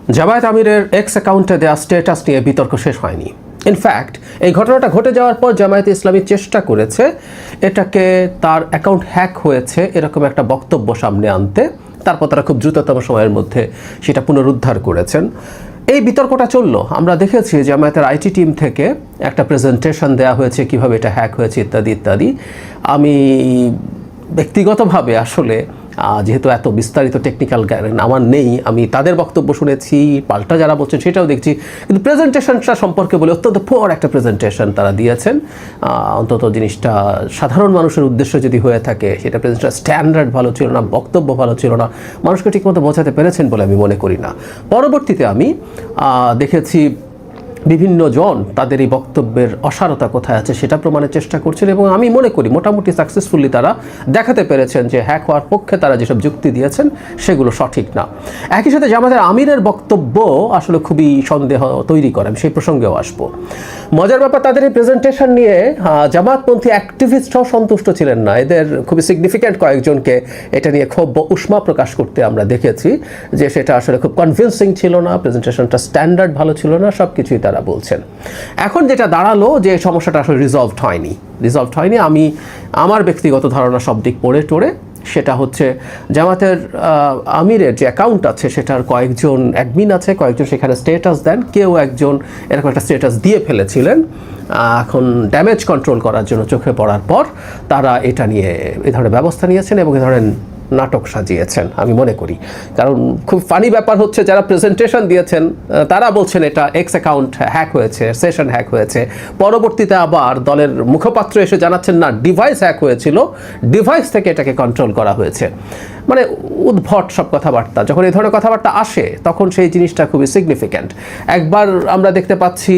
জামায়াত আমিরের এক্স অ্যাকাউন্টে দেওয়া স্ট্যাটাস নিয়ে বিতর্ক শেষ হয়নি। ইনফ্যাক্ট এই ঘটনাটা ঘটে যাওয়ার পর জামায়াত ইসলামী চেষ্টা করেছে এটাকে তার অ্যাকাউন্ট হ্যাক হয়েছে এরকম একটা বক্তব্য সামনে আনতে, তারপর তারা খুব দ্রুততম সময়ের মধ্যে সেটা পুনরুদ্ধার করেছেন। এই বিতর্কটা চললো, আমরা দেখেছি জামায়াতের আইটি টিম থেকে একটা প্রেজেন্টেশন দেওয়া হয়েছে কিভাবে এটা হ্যাক হয়েছে ইত্যাদি ইত্যাদি। আমি ব্যক্তিগতভাবে আসলে যেহেতু এত বিস্তারিত টেকনিক্যাল জ্ঞান আমার নেই, আমি তাদের বক্তব্য শুনেছি, পাল্টা যারা বলছেন সেটাও দেখছি, কিন্তু প্রেজেন্টেশনটা সম্পর্কে বলে অত্যন্ত পুয়ার একটা প্রেজেন্টেশন তারা দিয়েছেন। অন্তত জিনিসটা সাধারণ মানুষের উদ্দেশ্য যদি হয়ে থাকে, সেটা প্রেজেন্টেশন স্ট্যান্ডার্ড ভালো ছিল না, বক্তব্য ভালো ছিল না, মানুষকে ঠিকমতো বোঝাতে পেরেছেন বলে আমি মনে করি না। পরবর্তীতে আমি দেখেছি বিভিন্ন জন তাদের এই বক্তব্যের অসারতা কোথায় আছে সেটা প্রমাণের চেষ্টা করছেন, এবং আমি মনে করি মোটামুটি সাকসেসফুলি তারা দেখাতে পেরেছেন যে হ্যাক হওয়ার পক্ষে তারা যেসব যুক্তি দিয়েছেন সেগুলো সঠিক না। একই সাথে জামাতের আমিরের বক্তব্য আসলে খুবই সন্দেহ তৈরি করে, আমি সেই প্রসঙ্গেও আসবো। মজার ব্যাপার, তাদের এই প্রেজেন্টেশন নিয়ে জামাতপন্থী অ্যাক্টিভিস্টরাও সন্তুষ্ট ছিলেন না। এদের খুবই সিগনিফিক্যান্ট কয়েকজনকে এটা নিয়ে খুব উষ্মা প্রকাশ করতে আমরা দেখেছি যে সেটা আসলে খুব কনভিন্সিং ছিল না, প্রেজেন্টেশনটা স্ট্যান্ডার্ড ভালো ছিল না, সব কিছুই তারা বলছেন। এখন যেটা দাঁড়ালো যে সমস্যাটা আসলে রিজলভড হয়নি। আমি আমার ব্যক্তিগত ধারণা সব দিক পড়ে টোড়ে সেটা হচ্ছে জামাতের আমিরের যে অ্যাকাউন্ট আছে সেটার কয়েকজন অ্যাডমিন আছে, কয়েকজন সেখানে স্ট্যাটাস দেন, কেউ একজন এরকম একটা স্ট্যাটাস দিয়ে ফেলেছিলেন। এখন ড্যামেজ কন্ট্রোল করার জন্য চোখে পড়ার পর তারা এটা নিয়ে এ ধরনের ব্যবস্থা নিয়েছেন এবং এ ধরনের নাটক সাজিয়েছেন আমি মনে করি। কারণ খুব ফানি ব্যাপার হচ্ছে যারা প্রেজেন্টেশন দিয়েছেন তারা বলছেন এটা এক্স অ্যাকাউন্ট হ্যাক হয়েছে, সেশন হ্যাক হয়েছে, পরবর্তীতে আবার দলের মুখপাত্র এসে জানাচ্ছেন না ডিভাইস হ্যাক হয়েছিল, ডিভাইস থেকে এটাকে কন্ট্রোল করা হয়েছে। মানে উদ্ভট সব কথাবার্তা। যখন এই ধরনের কথাবার্তা আসে তখন সেই জিনিসটা খুবই সিগনিফিক্যান্ট। একবার আমরা দেখতে পাচ্ছি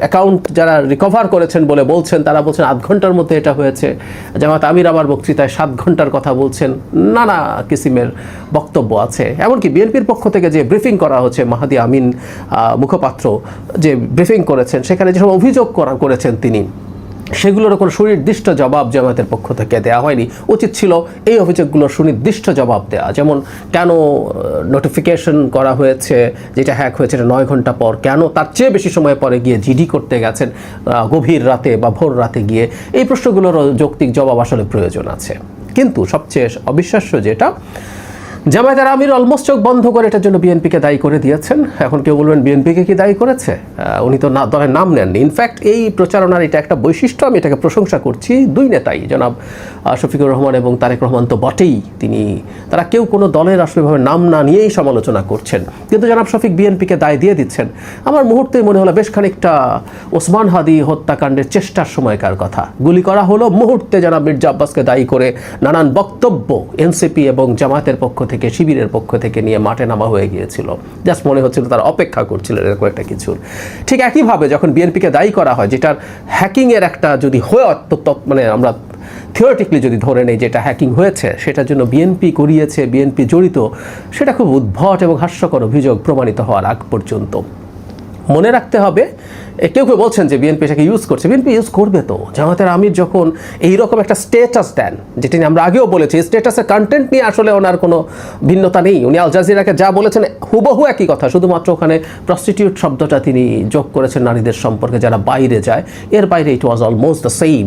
অ্যাকাউন্ট যারা রিকভার করেছেন বলে বলছেন, তারা বলছেন 8 ঘন্টার মধ্যে এটা হয়েছে। জামাত আমির আবার বক্তৃতায় 7 ঘন্টার কথা বলছেন, নানা কিসিমের বক্তব্য আছে। এমনকি বিএনপির পক্ষ থেকে যে ব্রিফিং করা হচ্ছে, মাহাদি আমিন মুখপাত্র যে ব্রিফিং করেছেন সেখানে যেসব অভিযোগ করেছেন তিনি, সেগুলোর কোনো সুনির্দিষ্ট জবাব জামায়াতের পক্ষ থেকে দেওয়া হয়নি। উচিত ছিল এই অভিযোগগুলোর সুনির্দিষ্ট জবাব দেওয়া, যেমন কেন নোটিফিকেশন করা হয়েছে যেটা হ্যাক হয়েছে এটা 9 ঘন্টা পর, কেন তার চেয়ে বেশি সময় পরে গিয়ে জিডি করতে গেছেন গভীর রাতে বা ভোর রাতে গিয়ে, এই প্রশ্নগুলোরও যৌক্তিক জবাব আসলে প্রয়োজন আছে। কিন্তু সবচেয়ে অবিশ্বাস্য যেটা, জামায়াতের আমির অলমোস্ট চোখ বন্ধ করে এটার জন্য বিএনপিকে দায়ী করে দিয়েছেন। এখন কেউ বলবেন বিএনপিকে কি দায়ী করেছে, উনি তো দলের নাম নেননি। ইনফ্যাক্ট এই প্রচারণার এটা একটা বৈশিষ্ট্য, আমি এটাকে প্রশংসা করছি। দুই নেতাই জনাব শফিকুর রহমান এবং তারেক রহমান তো বটেই, তারা কেউ কোনো দলের আসলেভাবে নাম না নিয়েই সমালোচনা করছেন, কিন্তু জনাব শফিক বিএনপিকে দায় দিয়ে দিচ্ছেন। আমার মুহূর্তেই মনে হলো বেশ খানিকটা ওসমান হাদি হত্যাকাণ্ডের চেষ্টার সময়কার কথা। গুলি করা হলো, মুহূর্তে জনাব মির্জা আব্বাসকে দায়ী করে নানান বক্তব্য এনসিপি এবং জামাতের পক্ষ থেকে, শিবিরের পক্ষ থেকে নিয়ে মাঠে নামা হয়ে গিয়েছিল। জাস্ট মনে হচ্ছিল তারা অপেক্ষা করছিল এরকম একটা কিছুর। ঠিক একইভাবে যখন বিএনপিকে দায়ী করা হয়, যেটার হ্যাকিংয়ের একটা যদি হয়, মানে আমরা থিওরিটিক্যালি যদি ধরে নেই যেটা হ্যাকিং হয়েছে, সেটার জন্য বিএনপি করিয়েছে, বিএনপি জড়িত, সেটা খুব উদ্ভট এবং হাস্যকর অভিযোগ প্রমাণিত হওয়ার আগ পর্যন্ত। মনে রাখতে হবে, কেউ কেউ বলছেন যে বিএনপি এটাকে ইউজ করছে, বিএনপি ইউজ করবে তো। জামাতের আমির যখন এইরকম একটা স্ট্যাটাস দেন, যেটি আমরা আগেও বলেছি, স্ট্যাটাসের কন্টেন্ট নিয়ে আসলে ওনার কোনো ভিন্নতা নেই। উনি আল জাজিরাকে যা বলেছেন হুবহু একই কথা, শুধুমাত্র ওখানে প্রস্টিটিউট শব্দটা তিনি যোগ করেছেন নারীদের সম্পর্কে যারা বাইরে যায়, এর বাইরে ইট ওয়াজ অলমোস্ট দ্য সেম,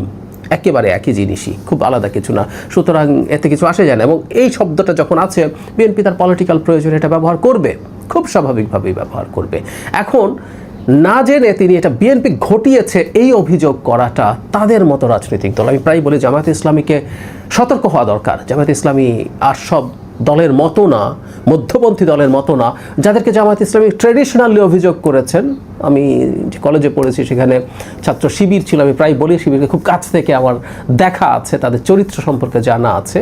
একেবারে একই জিনিসই, খুব আলাদা কিছু না। সুতরাং এতে কিছু আসে যায় না, এবং এই শব্দটা যখন আছে বিএনপি তার পলিটিক্যাল প্রয়োজনে এটা ব্যবহার করবে, খুব স্বাভাবিকভাবেই ব্যবহার করবে। এখন না জেনে তিনি এটা বিএনপি ঘটিয়েছে এই অভিযোগ করাটা তাদের মতো রাজনৈতিক দল, আমি প্রায় বলি জামায়াত ইসলামীকে সতর্ক হওয়া দরকার। জামায়াত ইসলামী আর সব দলের মতো না, মধ্যপন্থী দলের মতো না, যাদেরকে জামায়াত ইসলামী ট্রেডিশনালি অভিযোগ করেছেন। আমি যে কলেজে পড়েছি সেখানে ছাত্র শিবির ছিল, আমি প্রায় বলি শিবিরকে খুব কাছ থেকে আমার দেখা আছে, তাদের চরিত্র সম্পর্কে জানা আছে।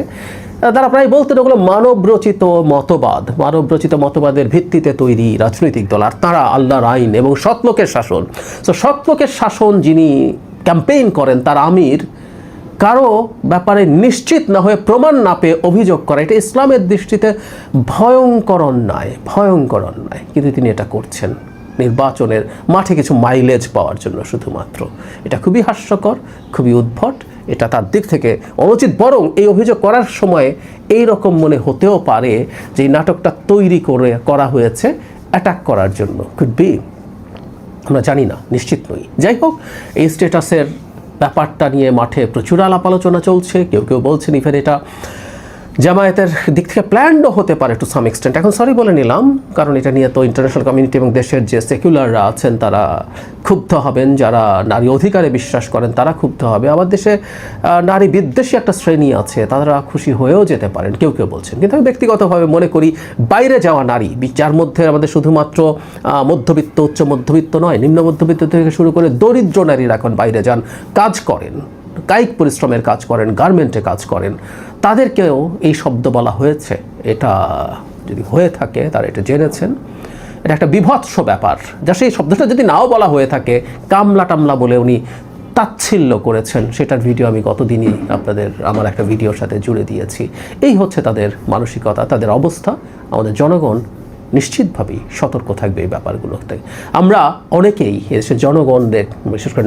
তারা প্রায় বলতেন ওগুলো মানবরচিত মতবাদের ভিত্তিতে তৈরি রাজনৈতিক দল, আর তারা আল্লাহর আইন এবং সৎলোকের শাসন। তো সৎলোকের শাসন যিনি ক্যাম্পেইন করেন, তার আমির কারো ব্যাপারে নিশ্চিত না হয়ে, প্রমাণ না পেয়ে অভিযোগ করা, এটা ইসলামের দৃষ্টিতে ভয়ঙ্কর অন্যায়। কিন্তু তিনি এটা করছেন নির্বাচনের মাঠে কিছু মাইলেজ পাওয়ার জন্য শুধুমাত্র। এটা খুবই হাস্যকর, খুবই উদ্ভট, এটা তার দিক থেকে অনুচিত। বরং এই অভিযোগ করার সময় এই রকম মনে হতেও পারে যে এই নাটকটা তৈরি করা হয়েছে অ্যাটাক করার জন্য, কুড বি, আমরা জানি না, নিশ্চিত নই। যাই হোক, এই স্ট্যাটাসের ব্যাপারটা নিয়ে মাঠে প্রচুর আলাপ আলোচনা চলছে। কেউ কেউ বলছেন ইভেন এটা জামায়াতের দিক থেকে প্ল্যান্ডও হতে পারে টু সাম এক্সটেন্ট। এখন সরি বলে নিলাম, কারণ এটা নিয়ে তো ইন্টারন্যাশনাল কমিউনিটি এবং দেশের যে সেকুলাররা আছেন তারা ক্ষুব্ধ হবেন, যারা নারী অধিকারে বিশ্বাস করেন তারা ক্ষুব্ধ হবে। আবার দেশে নারী বিদ্বেষী একটা শ্রেণী আছে, তারা খুশি হয়েও যেতে পারেন, কেউ কেউ বলছেন। কিন্তু আমি ব্যক্তিগতভাবে মনে করি বাইরে যাওয়া নারী, যার মধ্যে আমাদের শুধুমাত্র মধ্যবিত্ত, উচ্চ মধ্যবিত্ত নয়, নিম্ন মধ্যবিত্ত থেকে শুরু করে দরিদ্র নারীরা এখন বাইরে যান, কাজ করেন, কায়িক পরিশ্রমের কাজ করেন, গার্মেন্টে কাজ করেন, তাদেরকেও এই শব্দ বলা হয়েছে। এটা যদি হয়ে থাকে তারা এটা জেনেছেন। এটা একটা বিভৎস ব্যাপার, যা সেই শব্দটা যদি নাও বলা হয়ে থাকে, কামলা টামলা বলে উনি তাচ্ছিল্য করেছেন, সেটার ভিডিও আমি গতদিনই আমার একটা ভিডিওর সাথে জুড়ে দিয়েছি। এই হচ্ছে তাদের মানসিকতা, তাদের অবস্থা। আমাদের জনগণ নিশ্চিতভাবেই সতর্ক থাকবে এই ব্যাপারগুলোতে। আমরা অনেকেই এদেশের জনগণদের, বিশেষ করে